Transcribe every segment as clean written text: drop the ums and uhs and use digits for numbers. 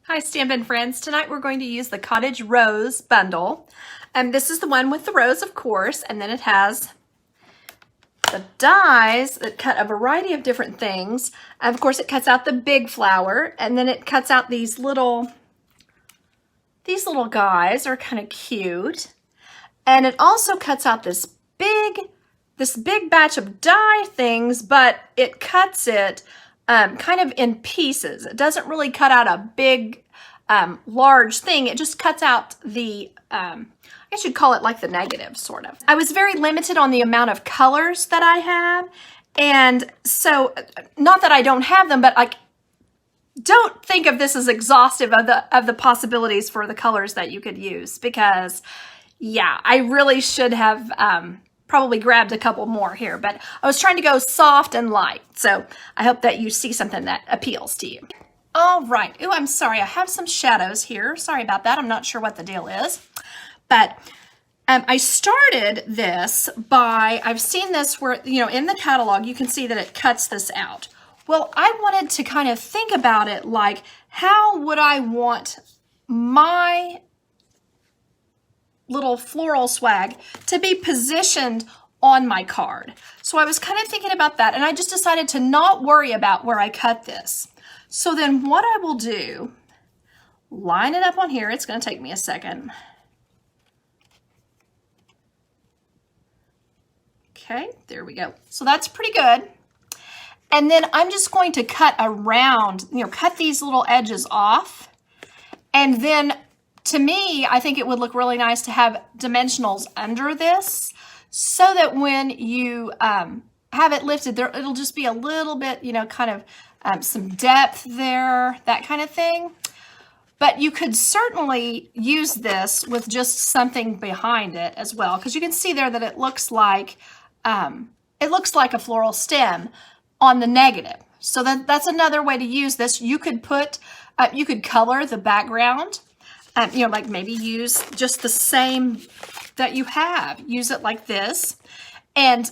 Hi Stampin' friends, tonight we're going to use the Cottage Rose bundle. This is the one with the rose, of course, and then it has the dies that cut a variety of different things. Of course, it cuts out the big flower, and then it cuts out these little guys are kind of cute. And it also cuts out this big batch of die things, but it cuts it kind of in pieces. It doesn't really cut out a big, large thing. It just cuts out the, I should call it like the negative, sort of. I was very limited on the amount of colors that I have. And so, not that I don't have them, but like, don't think of this as exhaustive of the possibilities for the colors that you could use, because yeah, I really should have probably grabbed a couple more here, but I was trying to go soft and light. So I hope that you see something that appeals to you. All right. Oh, I'm sorry. I have some shadows here. Sorry about that. I'm not sure what the deal is, but I started this by, I've seen this where, you know, in the catalog, you can see that it cuts this out. Well, I wanted to kind of think about it like, how would I want my little floral swag to be positioned on my card? So I was kind of thinking about that, and I just decided to not worry about where I cut this. So then what I will do, line it up on here. It's going to take me a second. Okay, there we go. So that's pretty good. And then I'm just going to cut around, you know, cut these little edges off. And then to me, I think it would look really nice to have dimensionals under this, so that when you have it lifted there, it'll just be a little bit, you know, kind of some depth there, that kind of thing. But you could certainly use this with just something behind it as well, because you can see there that it looks like a floral stem on the negative. So that's another way to use this. You could put, you could color the background. You know, like maybe use just the same that you have. Use it like this, and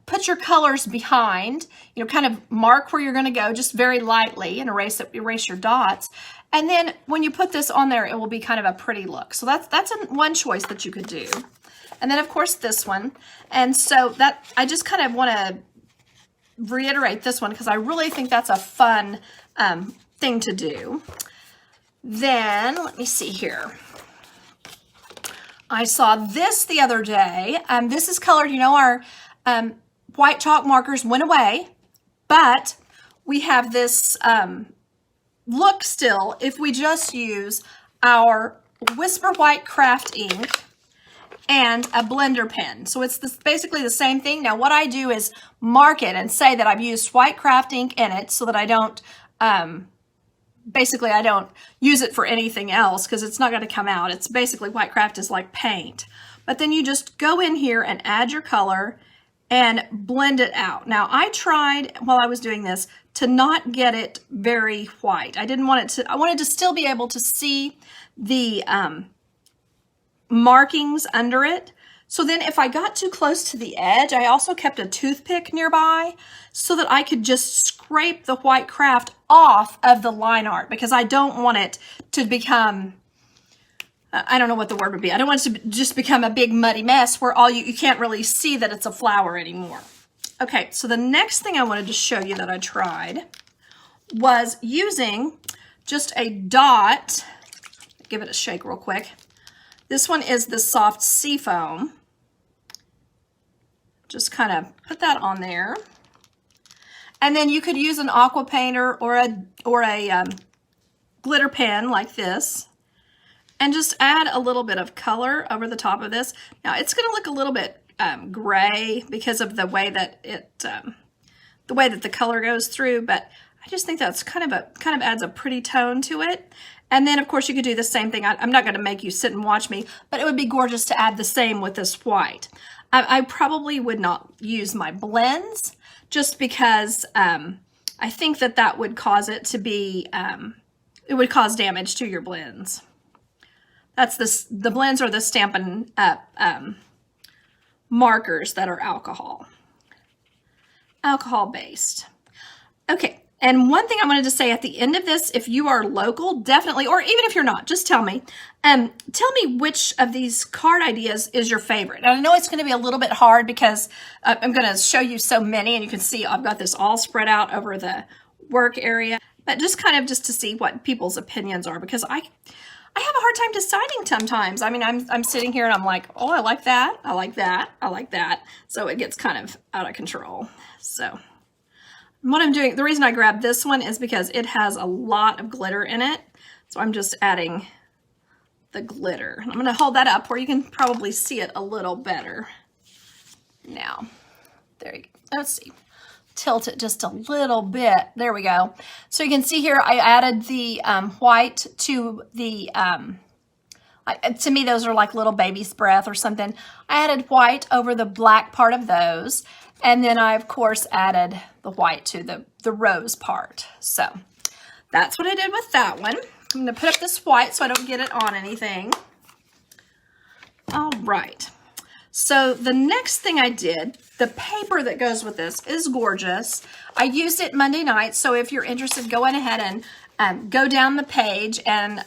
put your colors behind, you know, kind of mark where you're going to go just very lightly, and erase your dots. And then when you put this on there, it will be kind of a pretty look. So that's one choice that you could do. And then of course this one. And so that, I just kind of want to reiterate this one because I really think that's a fun thing to do. Then, let me see here. I saw this the other day. This is colored, you know, our white chalk markers went away, but we have this look still if we just use our Whisper White craft ink and a blender pen. So it's basically the same thing. Now what I do is mark it and say that I've used white craft ink in it, so that I don't basically I don't use it for anything else, because it's not going to come out. It's basically, white craft is like paint. But then you just go in here and add your color and blend it out. Now I tried, while I was doing this, to not get it very white. I didn't want it to, I wanted to still be able to see the markings under it. So then if I got too close to the edge, I also kept a toothpick nearby so that I could just scrape the white craft off of the line art, because I don't want it to become, I don't know what the word would be. I don't want it to just become a big muddy mess where all you can't really see that it's a flower anymore. Okay, so the next thing I wanted to show you that I tried was using just a dot. Give it a shake real quick. This one is the soft seafoam. Just kind of put that on there. And then you could use an aqua painter or a glitter pen like this, and just add a little bit of color over the top of this. Now it's going to look a little bit gray because of the way that the color goes through, but I just think that's kind of adds a pretty tone to it. And then of course you could do the same thing. I'm not going to make you sit and watch me, but it would be gorgeous to add the same with this white. I probably would not use my blends, just because I think that would cause it to be, it would cause damage to your blends. That's the blends are the Stampin' markers that are alcohol based. Okay, And one thing I wanted to say at the end of this, if you are local, definitely, or even if you're not, just tell me. Tell me which of these card ideas is your favorite. And I know it's going to be a little bit hard because I'm going to show you so many, and you can see I've got this all spread out over the work area. But just kind of just to see what people's opinions are, because I have a hard time deciding sometimes. I mean, I'm sitting here and I'm like, oh, I like that, I like that, I like that. So it gets kind of out of control. So what I'm doing, the reason I grabbed this one is because it has a lot of glitter in it. So I'm just adding the glitter. I'm going to hold that up where you can probably see it a little better. Now, there you go. Let's see. Tilt it just a little bit. There we go. So you can see here I added the white to the, to me those are like little baby's breath or something. I added white over the black part of those. And then I, of course, added the white to the rose part. So that's what I did with that one. I'm going to put up this white so I don't get it on anything. All right. So the next thing I did, the paper that goes with this is gorgeous. I used it Monday night, so if you're interested, go on ahead and go down the page and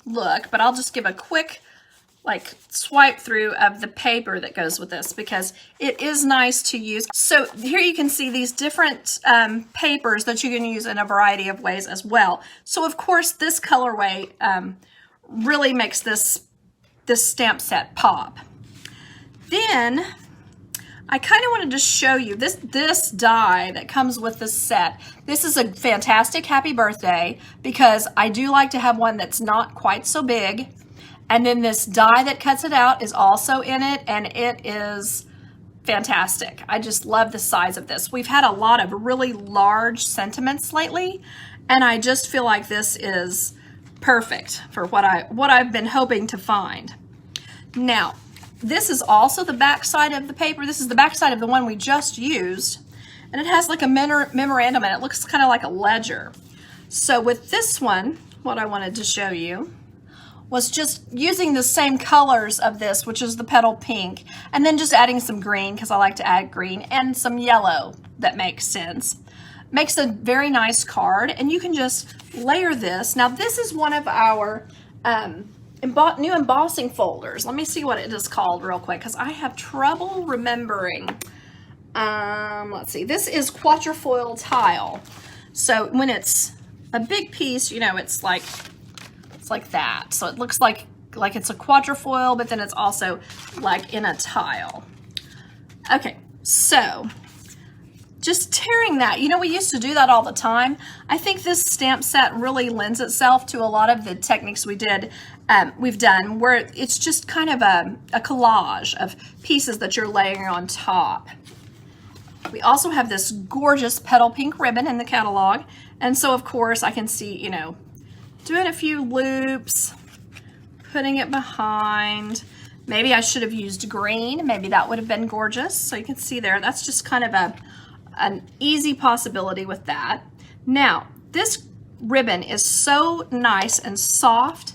look. But I'll just give a quick swipe through of the paper that goes with this because it is nice to use. So here you can see these different papers that you can use in a variety of ways as well. So of course this colorway really makes this stamp set pop. Then I kind of wanted to show you this die that comes with this set. This is a fantastic happy birthday because I do like to have one that's not quite so big. And then this die that cuts it out is also in it, and it is fantastic. I just love the size of this. We've had a lot of really large sentiments lately, and I just feel like this is perfect for what I've been hoping to find. Now, this is also the back side of the paper. This is the back side of the one we just used, and it has like a memorandum, and it looks kind of like a ledger. So with this one, what I wanted to show you was just using the same colors of this, which is the petal pink, and then just adding some green because I like to add green and some yellow that makes sense. Makes a very nice card, and you can just layer this. Now this is one of our new embossing folders. Let me see what it is called real quick because I have trouble remembering. Let's see, this is quatrefoil tile. So when it's a big piece, you know, it's like that. So it looks like it's a quatrefoil, but then it's also like in a tile. Okay, so just tearing that, you know, we used to do that all the time. I think this stamp set really lends itself to a lot of the techniques we've done, where it's just kind of a collage of pieces that you're layering on top. We also have this gorgeous petal pink ribbon in the catalog. And so of course I can see, you know, doing a few loops, putting it behind. Maybe I should have used green. Maybe that would have been gorgeous. So you can see there, that's just kind of an easy possibility with that. Now, this ribbon is so nice and soft,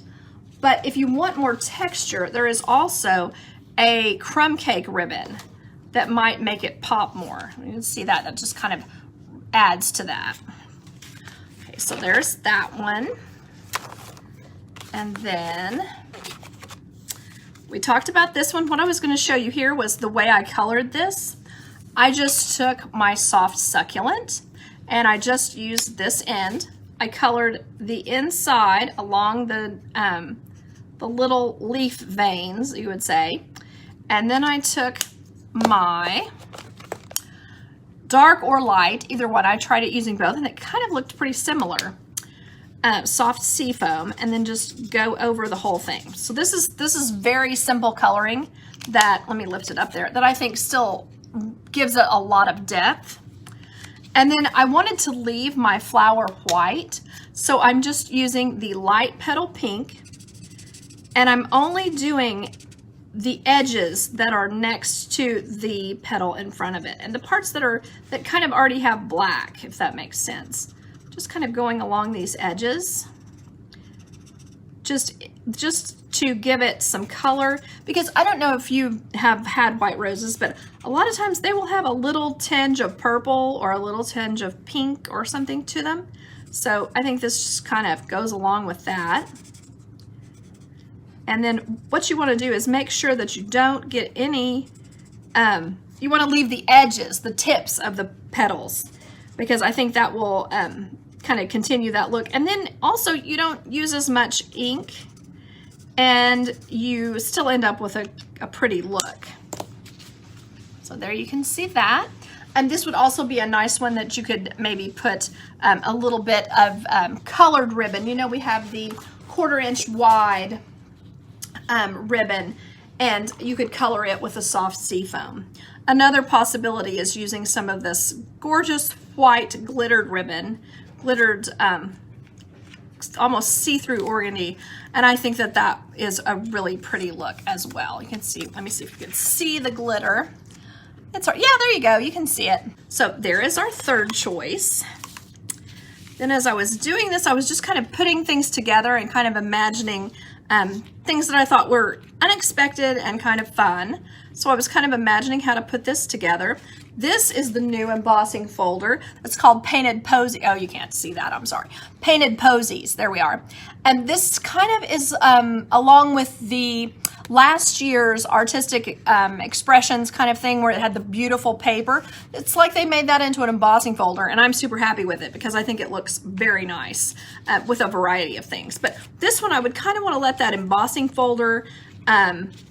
but if you want more texture, there is also a crumb cake ribbon that might make it pop more. You can see that just kind of adds to that. Okay, so there's that one. And then we talked about this one. What I was going to show you here was the way I colored this. I just took my soft succulent and I just used this end. I colored the inside along the little leaf veins, you would say. And then I took my dark or light, either one. I tried it using both and it kind of looked pretty similar. Soft sea foam, and then just go over the whole thing. So this is very simple coloring that, let me lift it up there, that I think still gives it a lot of depth. And then I wanted to leave my flower white, so I'm just using the light petal pink, and I'm only doing the edges that are next to the petal in front of it, and the parts that kind of already have black, if that makes sense. Just kind of going along these edges, just to give it some color, because I don't know if you have had white roses, but a lot of times they will have a little tinge of purple or a little tinge of pink or something to them. So I think this just kind of goes along with that. And then what you want to do is make sure that you don't get any, you want to leave the edges, the tips of the petals, because I think that will kind of continue that look. And then also you don't use as much ink and you still end up with a pretty look. So there you can see that. And this would also be a nice one that you could maybe put a little bit of colored ribbon. You know, we have the 1/4 inch wide ribbon, and you could color it with a soft seafoam. Another possibility is using some of this gorgeous white glittered ribbon, glittered almost see-through organdy, and I think that that is a really pretty look as well. You can see, let me see if you can see the glitter. It's yeah, there you go, you can see it. So there is our third choice. Then as I was doing this, I was just kind of putting things together and kind of imagining things that I thought were unexpected and kind of fun. So I was kind of imagining how to put this together. This is the new embossing folder. It's called Painted Posies. Oh, you can't see that, I'm sorry. Painted Posies, there we are. And this kind of is along with the last year's artistic expressions kind of thing where it had the beautiful paper. It's like they made that into an embossing folder, and I'm super happy with it because I think it looks very nice with a variety of things. But this one I would kind of want to let that embossing folder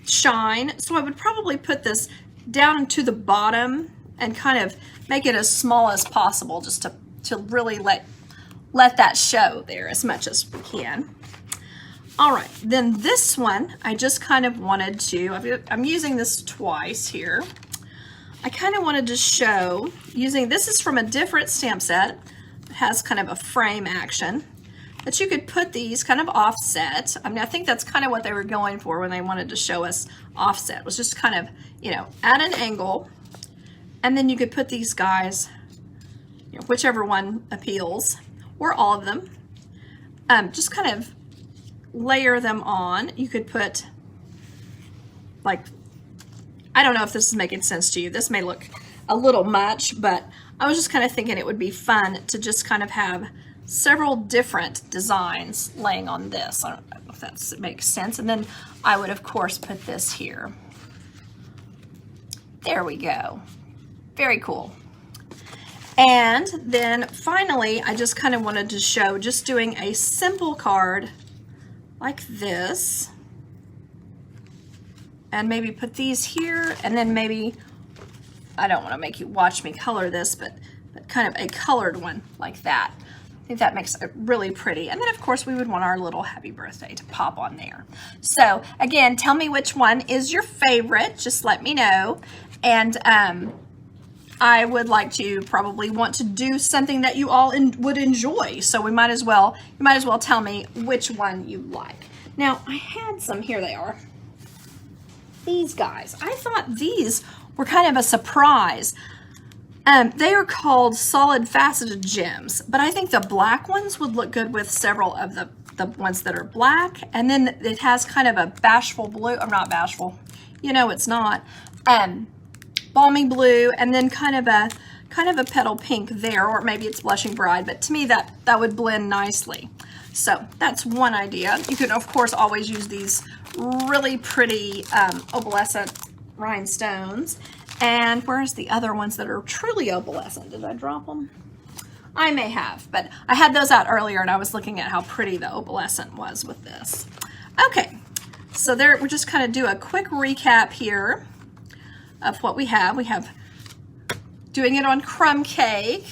shine. So I would probably put this down to the bottom and kind of make it as small as possible, just to really let that show there as much as we can. All right, then this one, I just kind of wanted to, I'm using this twice here. I kind of wanted to show using, this is from a different stamp set. It has kind of a frame action, that you could put these kind of offset. I mean, I think that's kind of what they were going for when they wanted to show us offset, was just kind of, you know, at an angle. And then you could put these guys, you know, whichever one appeals, or all of them, just kind of layer them on. You could put, like, I don't know if this is making sense to you. This may look a little much, but I was just kind of thinking it would be fun to just kind of have several different designs laying on this. I don't know if that makes sense. And then I would, of course, put this here. There we go. Very cool. And then finally, I just kind of wanted to show just doing a simple card like this, and maybe put these here, and then maybe, I don't want to make you watch me color this, but kind of a colored one like that. I think that makes it really pretty. And then of course we would want our little happy birthday to pop on there. So again, tell me which one is your favorite, just let me know. And I would like to probably want to do something that you all would enjoy. So you might as well tell me which one you like. Now I had some, here they are. These guys, I thought these were kind of a surprise. They are called solid faceted gems, but I think the black ones would look good with several of the ones that are black. And then it has kind of a bashful blue, I'm not bashful, you know it's not. Balmy blue, and then kind of a petal pink there, or maybe it's blushing bride, but to me that would blend nicely. So that's one idea. You can of course always use these really pretty opalescent rhinestones. And where's the other ones that are truly opalescent? Did I drop them? I may have, but I had those out earlier and I was looking at how pretty the opalescent was with this. Okay, so there, we'll just kind of do a quick recap here of what we have. We have doing it on crumb cake,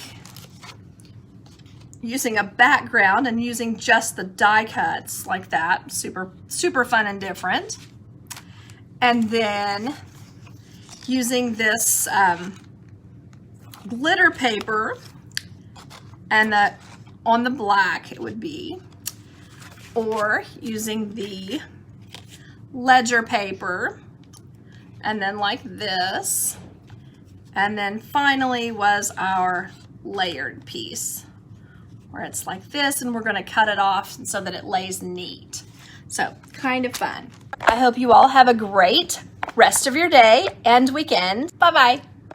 using a background and using just the die cuts like that. Super, super fun and different. And then using this glitter paper, and that on the black it would be, or using the ledger paper, and then like this, and then finally was our layered piece where it's like this, and we're going to cut it off so that it lays neat. So kind of fun. I hope you all have a great rest of your day and weekend. Bye-bye.